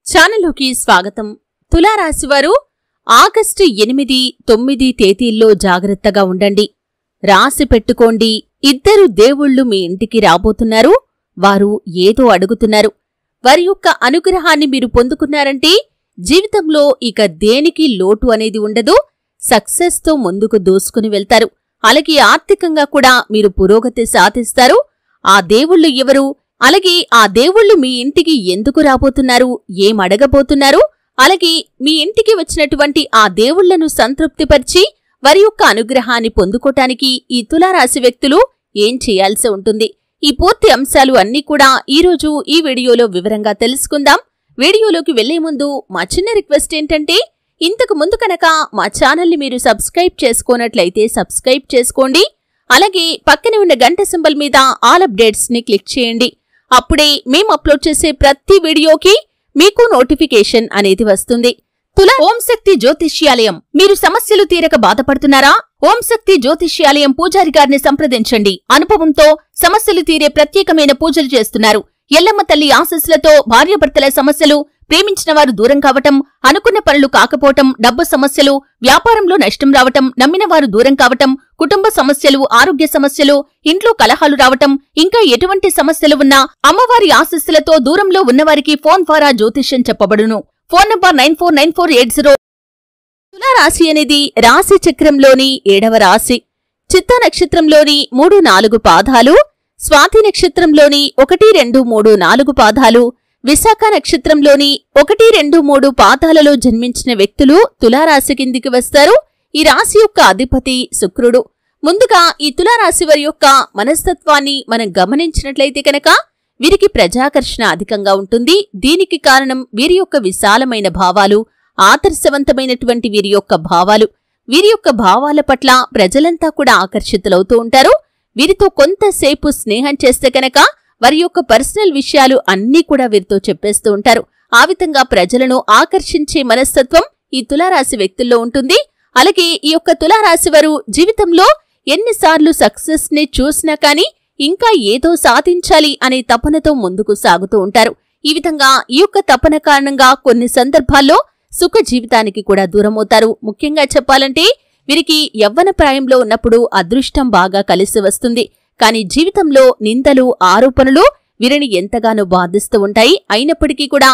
ఛానల్లోకి స్వాగతం. తులారాశివారు ఆగస్టు 8, 9 తేదీల్లో జాగ్రత్తగా ఉండండి. రాసి పెట్టుకోండి. ఇద్దరు దేవుళ్ళు మీ ఇంటికి రాబోతున్నారు. వారు ఏదో అడుగుతున్నారు. వారి యొక్క అనుగ్రహాన్ని మీరు పొందుకున్నారంటే జీవితంలో ఇక దేనికి లోటు అనేది ఉండదు. సక్సెస్తో ముందుకు దూసుకుని వెళ్తారు. అలాగే ఆర్థికంగా కూడా మీరు పురోగతి సాధిస్తారు. ఆ దేవుళ్ళు ఎవరు? అలాగే ఆ దేవుళ్ళు మీ ఇంటికి ఎందుకు రాబోతున్నారు? ఏమడగబోతున్నారు? అలాగే మీ ఇంటికి వచ్చినటువంటి ఆ దేవుళ్లను సంతృప్తిపరిచి వారి యొక్క అనుగ్రహాన్ని పొందుకోటానికి ఈ తులారాశి వ్యక్తులు ఏం చేయాల్సి ఉంటుంది? ఈ పూర్తి అంశాలు అన్నీ కూడా ఈరోజు ఈ వీడియోలో వివరంగా తెలుసుకుందాం. వీడియోలోకి వెళ్లే ముందు మా చిన్న రిక్వెస్ట్ ఏంటంటే, ఇంతకు ముందు కనుక మా ఛానల్ని మీరు సబ్స్క్రైబ్ చేసుకోనట్లయితే సబ్స్క్రైబ్ చేసుకోండి. అలాగే పక్కనే ఉన్న గంట సింబల్ మీద ఆల్ అప్డేట్స్ ని క్లిక్ చేయండి. అప్పుడే మేము అప్లోడ్ చేసే ప్రతి వీడియోకి మీకు నోటిఫికేషన్ అనేది వస్తుంది. ఓం శక్తి జ్యోతిష్యాలయం. మీరు సమస్యలు తీరక బాధపడుతున్నారా? ఓం శక్తి జ్యోతిష్యాలయం పూజారి గారిని సంప్రదించండి. అనుభవంతో సమస్యలు తీరే ప్రత్యేకమైన పూజలు చేస్తున్నారు. ఎల్లమ్మ తల్లి ఆశీస్సులతో భార్యాభర్తల సమస్యలు, ప్రేమించిన వారు దూరం కావటం, అనుకున్న పనులు కాకపోవటం, డబ్బు సమస్యలు, వ్యాపారంలో నష్టం రావటం, నమ్మిన వారు దూరం కావటం, కుటుంబ సమస్యలు, ఆరోగ్య సమస్యలు, ఇంట్లో కలహాలు రావటం, ఇంకా ఎటువంటి సమస్యలు ఉన్నా అమ్మవారి ఆశీస్సులతో దూరంలో ఉన్నవారికి ఫోన్ ద్వారా జ్యోతిష్యం చెప్పబడును. Phone number 949480. తులారాశి అనేది రాశి చక్రంలోని 7వ రాశి. చిత్తా నక్షత్రంలోని 3, 4 పాదాలు, స్వాతి నక్షత్రంలోని 1, 2, 3, 4 పాదాలు, విశాఖ నక్షత్రంలోని 1, 2, 3 పాదాలలో జన్మించిన వ్యక్తులు తులారాశి కిందికి వస్తారు. ఈ రాశి యొక్క అధిపతి శుక్రుడు. ముందుగా ఈ తులారాశి వారి యొక్క మనస్తత్వాన్ని మనం గమనించినట్లయితే కనుక వీరికి ప్రజాకర్షణ అధికంగా ఉంటుంది. దీనికి కారణం వీరి యొక్క విశాలమైన భావాలు, ఆదర్శవంతమైనటువంటి వీరి యొక్క భావాలు. వీరి యొక్క భావాల పట్ల ప్రజలంతా కూడా ఆకర్షితులవుతూ ఉంటారు. వీరితో కొంతసేపు స్నేహం చేస్తే కనుక వారి యొక్క పర్సనల్ విషయాలు అన్నీ కూడా వీరితో చెప్పేస్తూ ఉంటారు. ఆ విధంగా ప్రజలను ఆకర్షించే మనస్తత్వం ఈ తులారాశి వ్యక్తుల్లో ఉంటుంది. అలాగే ఈ యొక్క తులారాశి వారు జీవితంలో ఎన్నిసార్లు సక్సెస్ ని చూసినా కానీ ఇంకా ఏదో సాధించాలి అనే తపనతో ముందుకు సాగుతూ ఉంటారు. ఈ విధంగా ఈ యొక్క తపన కారణంగా కొన్ని సందర్భాల్లో సుఖ జీవితానికి కూడా దూరమవుతారు. ముఖ్యంగా చెప్పాలంటే వీరికి యవ్వన ప్రాయంలో ఉన్నప్పుడు అదృష్టం బాగా కలిసి వస్తుంది. కానీ జీవితంలో నిందలు, ఆరోపణలు వీరిని ఎంతగానో బాధిస్తూ ఉంటాయి. అయినప్పటికీ కూడా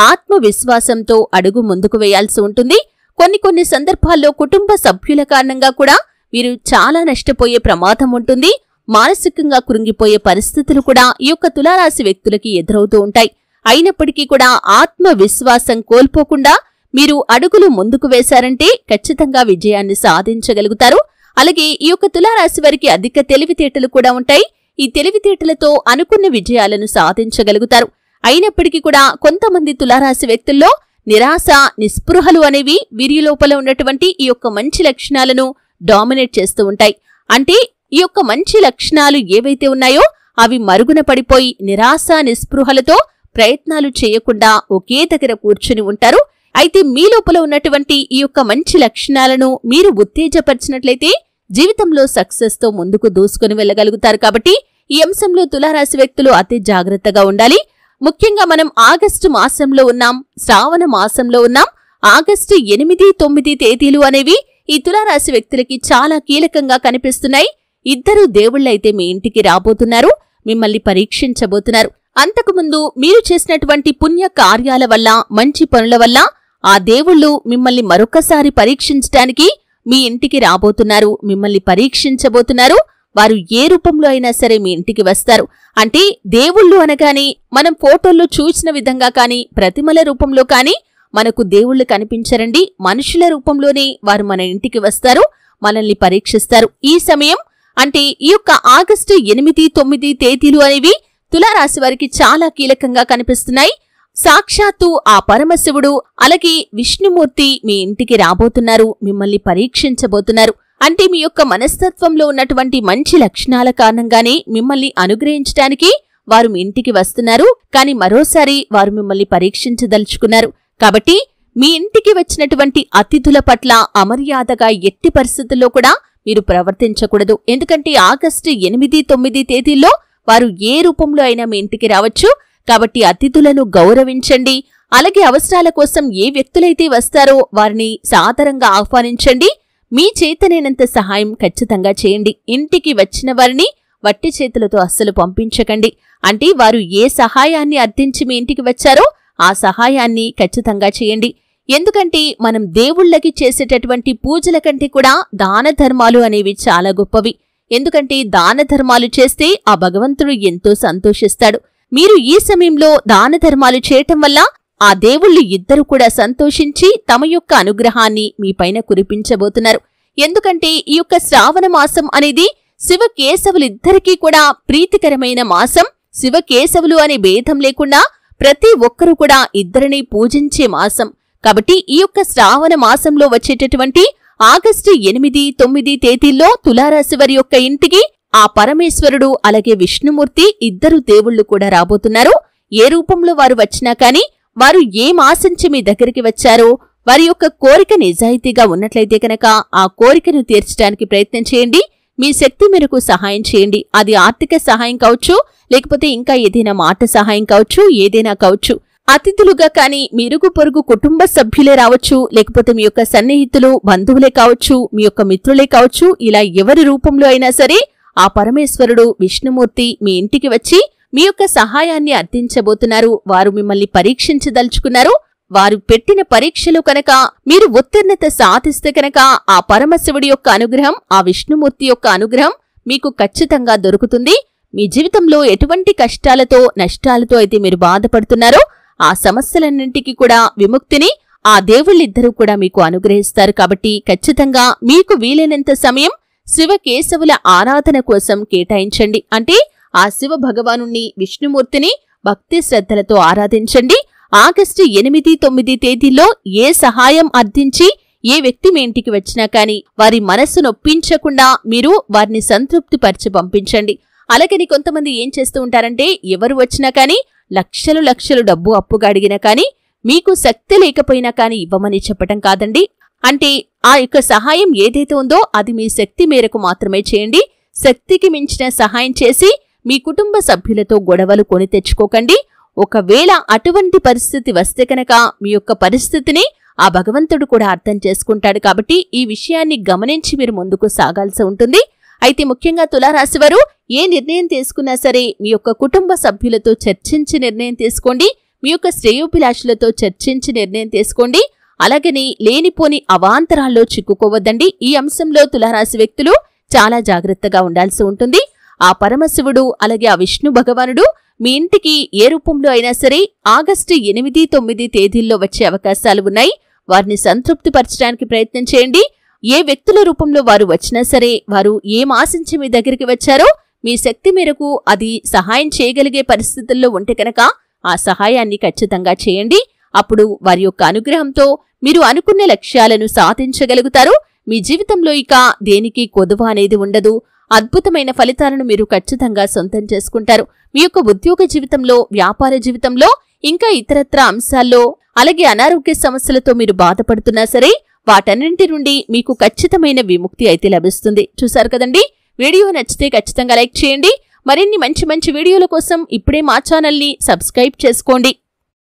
ఆత్మవిశ్వాసంతో అడుగు ముందుకు వేయాల్సి ఉంటుంది. కొన్ని సందర్భాల్లో కుటుంబ సభ్యుల కారణంగా కూడా వీరు చాలా నష్టపోయే ప్రమాదం ఉంటుంది. మానసికంగా కృంగిపోయే పరిస్థితులు కూడా ఈ యొక్క తులారాశి వ్యక్తులకి ఎదురవుతూ ఉంటాయి. అయినప్పటికీ కూడా ఆత్మవిశ్వాసం కోల్పోకుండా మీరు అడుగులు ముందుకు వేశారంటే ఖచ్చితంగా విజయాన్ని సాధించగలుగుతారు. అలాగే ఈ యొక్క తులారాశి వారికి అధిక తెలివితేటలు కూడా ఉంటాయి. ఈ తెలివితేటలతో అనుకున్న విజయాలను సాధించగలుగుతారు. అయినప్పటికీ కూడా కొంతమంది తులారాశి వ్యక్తుల్లో నిరాశ, నిస్పృహలు అనేవి వీరి లోపల ఉన్నటువంటి ఈ యొక్క మంచి లక్షణాలను డామినేట్ చేస్తూ ఉంటాయి. అంటే ఈ యొక్క మంచి లక్షణాలు ఏవైతే ఉన్నాయో అవి మరుగున పడిపోయి నిరాశ, నిస్పృహలతో ప్రయత్నాలు చేయకుండా ఒకే దగ్గర కూర్చుని ఉంటారు. అయితే మీ లోపల ఉన్నటువంటి ఈ యొక్క మంచి లక్షణాలను మీరు ఉత్తేజపరిచినట్లయితే జీవితంలో సక్సెస్ తో ముందుకు దూసుకుని వెళ్లగలుగుతారు. కాబట్టి ఈ అంశంలో తులారాశి వ్యక్తులు అతి జాగ్రత్తగా ఉండాలి. ముఖ్యంగా మనం ఆగస్టు మాసంలో ఉన్నాం, శ్రావణ మాసంలో ఉన్నాం. ఆగస్టు 8, 9 తేదీలు అనేవి ఈ తులారాశి వ్యక్తులకి చాలా కీలకంగా కనిపిస్తున్నాయి. ఇద్దరు దేవుళ్ళైతే మీ ఇంటికి రాబోతున్నారు, మిమ్మల్ని పరీక్షించబోతున్నారు. అంతకుముందు మీరు చేసినటువంటి పుణ్య కార్యాల వల్ల, మంచి పనుల వల్ల ఆ దేవుళ్ళు మిమ్మల్ని మరొకసారి పరీక్షించటానికి మీ ఇంటికి రాబోతున్నారు, మిమ్మల్ని పరీక్షించబోతున్నారు. వారు ఏ రూపంలో అయినా సరే మీ ఇంటికి వస్తారు. అంటే దేవుళ్ళు అనగానే మనం ఫోటోల్లో చూసిన విధంగా కానీ, ప్రతిమల రూపంలో కానీ మనకు దేవుళ్ళు కనిపించరండి. మనుషుల రూపంలోనే వారు మన ఇంటికి వస్తారు, మనల్ని పరీక్షిస్తారు. ఈ సమయం అంటే ఈ యొక్క ఆగస్టు 8, 9 తేదీలు అనేవి తులారాశి వారికి చాలా కీలకంగా కనిపిస్తున్నాయి. సాక్షాత్తు ఆ పరమశివుడు అలాగే విష్ణుమూర్తి మీ ఇంటికి రాబోతున్నారు, మిమ్మల్ని పరీక్షించబోతున్నారు. అంటే మీ యొక్క మనస్తత్వంలో ఉన్నటువంటి మంచి లక్షణాల కారణంగానే మిమ్మల్ని అనుగ్రహించడానికి వారు మీ ఇంటికి వస్తున్నారు. కానీ మరోసారి వారు మిమ్మల్ని పరీక్షించదలుచుకున్నారు. కాబట్టి మీ ఇంటికి వచ్చినటువంటి అతిథుల పట్ల అమర్యాదగా ఎట్టి పరిస్థితుల్లో కూడా మీరు ప్రవర్తించకూడదు. ఎందుకంటే ఆగస్టు 8, 9 తేదీల్లో వారు ఏ రూపంలో అయినా మీ ఇంటికి రావచ్చు. కాబట్టి అతిథులను గౌరవించండి. అలాగే అవసరాల కోసం ఏ వ్యక్తులైతే వస్తారో వారిని సాదరంగా ఆహ్వానించండి. మీ చేతనైనంత సహాయం ఖచ్చితంగా చేయండి. ఇంటికి వచ్చిన వారిని వట్టి చేతులతో అస్సలు పంపించకండి. అంటే వారు ఏ సహాయాన్ని అర్థించి మీ ఇంటికి వచ్చారో ఆ సహాయాన్ని ఖచ్చితంగా చేయండి. ఎందుకంటే మనం దేవుళ్ళకి చేసేటటువంటి పూజల కంటే కూడా దాన ధర్మాలు అనేవి చాలా గొప్పవి. ఎందుకంటే దాన ధర్మాలు చేస్తే ఆ భగవంతుడు ఎంతో సంతోషిస్తాడు. మీరు ఈ సమయంలో దాన ధర్మాలు చేయటం వల్ల ఆ దేవుళ్ళు ఇద్దరు కూడా సంతోషించి తమ యొక్క అనుగ్రహాన్ని మీపైన కురిపించబోతున్నారు. ఎందుకంటే ఈ యొక్క శ్రావణ మాసం అనేది శివకేశవులిద్దరికీ కూడా ప్రీతికరమైన మాసం. శివకేశవులు అనే భేదం లేకుండా ప్రతి ఒక్కరూ కూడా ఇద్దరిని పూజించే మాసం. కాబట్టి ఈ యొక్క శ్రావణ మాసంలో వచ్చేటటువంటి ఆగస్టు 8, 9 తేదీల్లో తులారాశి వారి యొక్క ఇంటికి ఆ పరమేశ్వరుడు అలాగే విష్ణుమూర్తి ఇద్దరు దేవుళ్లు కూడా రాబోతున్నారు. ఏ రూపంలో వారు వచ్చినా కాని వారు ఏం ఆశించి మీ దగ్గరికి వచ్చారో వారి యొక్క కోరిక నిజాయితీగా ఉన్నట్లయితే కనుక ఆ కోరికను తీర్చడానికి ప్రయత్నం చేయండి. మీ శక్తి మేరకు సహాయం చేయండి. అది ఆర్థిక సహాయం కావచ్చు, లేకపోతే ఇంకా ఏదైనా మాట సహాయం కావచ్చు, ఏదైనా కావచ్చు. అతిథులుగా కాని మీరుగు పొరుగు కుటుంబ సభ్యులే రావచ్చు, లేకపోతే మీ యొక్క సన్నిహితులు బంధువులే కావచ్చు, మీ యొక్క మిత్రులే కావచ్చు. ఇలా ఎవరి రూపంలో అయినా సరే ఆ పరమేశ్వరుడు విష్ణుమూర్తి మీ ఇంటికి వచ్చి మీ యొక్క సహాయాన్ని అర్థించబోతున్నారు. వారు మిమ్మల్ని పరీక్షించదలుచుకున్నారు. వారు పెట్టిన పరీక్షలు కనుక మీరు ఉత్తీర్ణత సాధిస్తే కనుక ఆ పరమశివుడి యొక్క అనుగ్రహం, ఆ విష్ణుమూర్తి యొక్క అనుగ్రహం మీకు ఖచ్చితంగా దొరుకుతుంది. మీ జీవితంలో ఎటువంటి కష్టాలతో నష్టాలతో అయితే మీరు బాధపడుతున్నారో ఆ సమస్యలన్నింటికి కూడా విముక్తిని ఆ దేవుళ్ళిద్దరూ కూడా మీకు అనుగ్రహిస్తారు. కాబట్టి ఖచ్చితంగా మీకు వీలైనంత సమయం శివకేశవుల ఆరాధన కోసం కేటాయించండి. అంటే ఆ శివ భగవానుణ్ణి విష్ణుమూర్తిని భక్తి శ్రద్ధలతో ఆరాధించండి. ఆగస్టు 8, 9 తేదీల్లో ఏ సహాయం అర్థించి ఏ వ్యక్తి మీ ఇంటికి వచ్చినా కాని వారి మనస్సు నొప్పించకుండా మీరు వారిని సంతృప్తిపరిచి పంపించండి. అలాగని కొంతమంది ఏం చేస్తూ ఉంటారంటే ఎవరు వచ్చినా కాని లక్షలు డబ్బు అప్పుగా అడిగినా కాని మీకు శక్తి లేకపోయినా కాని ఇవ్వమని చెప్పటం కాదండి. అంటే ఆ యొక్క సహాయం ఏదైతే ఉందో అది మీ శక్తి మేరకు మాత్రమే చేయండి. శక్తికి మించిన సహాయం చేసి మీ కుటుంబ సభ్యులతో గొడవలు కొని తెచ్చుకోకండి. ఒకవేళ అటువంటి పరిస్థితి వస్తే కనుక మీ యొక్క పరిస్థితిని ఆ భగవంతుడు కూడా అర్థం చేసుకుంటాడు. కాబట్టి ఈ విషయాన్ని గమనించి మీరు ముందుకు సాగాల్సి ఉంటుంది. అయితే ముఖ్యంగా తులారాశివారు ఏ నిర్ణయం తీసుకున్నా సరే మీ యొక్క కుటుంబ సభ్యులతో చర్చించి నిర్ణయం తీసుకోండి. మీ యొక్క శ్రేయోభిలాషులతో చర్చించి నిర్ణయం తీసుకోండి. అలాగని లేనిపోని అవాంతరాల్లో చిక్కుకోవద్దండి. ఈ అంశంలో తులారాశి వ్యక్తులు చాలా జాగ్రత్తగా ఉండాల్సి ఉంటుంది. ఆ పరమశివుడు అలాగే ఆ విష్ణు భగవానుడు మీ ఇంటికి ఏ రూపంలో అయినా సరే ఆగస్టు 8, 9 తేదీల్లో వచ్చే అవకాశాలు ఉన్నాయి. వారిని సంతృప్తిపరచడానికి ప్రయత్నం చేయండి. ఏ వ్యక్తుల రూపంలో వారు వచ్చినా సరే వారు ఏం ఆశించి మీ దగ్గరికి వచ్చారో మీ శక్తి మేరకు అది సహాయం చేయగలిగే పరిస్థితుల్లో ఉంటే కనుక ఆ సహాయాన్ని ఖచ్చితంగా చేయండి. అప్పుడు వారి యొక్క అనుగ్రహంతో మీరు అనుకున్న లక్ష్యాలను సాధించగలుగుతారు. మీ జీవితంలో ఇక దేనికి కొదువ అనేది ఉండదు. అద్భుతమైన ఫలితాలను మీరు ఖచ్చితంగా సొంతం చేసుకుంటారు. మీ యొక్క ఉద్యోగ జీవితంలో, వ్యాపార జీవితంలో, ఇంకా ఇతరత్ర అంశాల్లో, అలాగే అనారోగ్య సమస్యలతో మీరు బాధపడుతున్నా సరే వాటన్నింటి నుండి మీకు ఖచ్చితమైన విముక్తి అయితే లభిస్తుంది. చూశారు కదండి. వీడియో నచ్చితే ఖచ్చితంగా లైక్ చేయండి. మరిన్ని మంచి వీడియోల కోసం ఇప్పుడే మా ఛానల్ని సబ్స్క్రైబ్ చేసుకోండి.